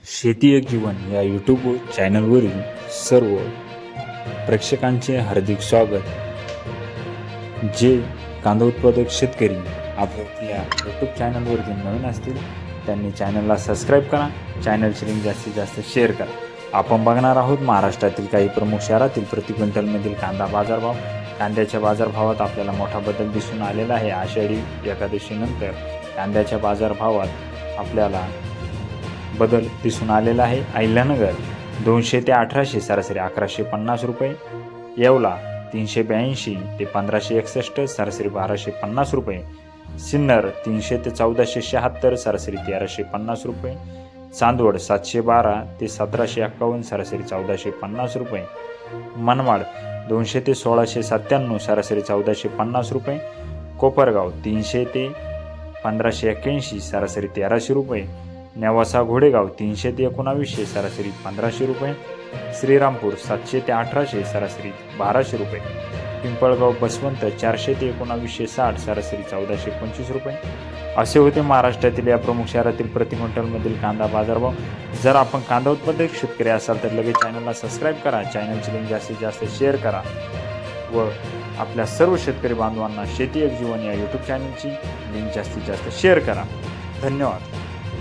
शेती एक जीवन या यूट्यूब चॅनलवरील सर्व प्रेक्षकांचे हार्दिक स्वागत. जे कांदा उत्पादक शेतकरी आपल्या यूट्यूब चॅनलवरती नवीन असतील त्यांनी चॅनलला सबस्क्राईब करा. चॅनलची लिंक जास्तीत जास्त शेअर करा. आपण बघणार आहोत महाराष्ट्रातील काही प्रमुख शहरातील प्रति क्विंटलमधील कांदा बाजारभाव. कांद्याच्या बाजारभावात आपल्याला मोठा बदल दिसून आलेला आहे. आषाढी एकादशीनंतर कांद्याच्या बाजारभावात आपल्याला बदल दिसून आलेला आहे. अहिल्यानगर 200 ते 1800 सरासरी 1150 रुपये. येवला 382 ते 1561 सरासरी 1250 रुपये. सिन्नर 300 ते 1476 सरासरी 1350 रुपये. चांदवड 712 ते 1751 सरासरी 1450 रुपये. मनमाड 200 ते 1697 सरासरी 1450 रुपये. कोपरगाव 300 ते 1581 सरासरी 1300 रुपये. नेवासा घोडेगाव 300 ते 1900 सरासरी 1500 रुपये. श्रीरामपूर 700 ते 1800 सरासरी 1200 रुपये. पिंपळगाव बसवंत 400 ते 1960 सरासरी 1425 रुपये. असे होते महाराष्ट्रातील या प्रमुख शहरातील प्रति क्विंटलमधील कांदा बाजारभाव. जर आपण कांदा उत्पादक शेतकरी असाल तर लगेच चॅनलला सबस्क्राईब करा. चॅनलची लिंक जास्तीत जास्त शेअर करा व आपल्या सर्व शेतकरी बांधवांना शेती एक जीवन या यूट्यूब चॅनलची लिंक जास्तीत जास्त शेअर करा. धन्यवाद.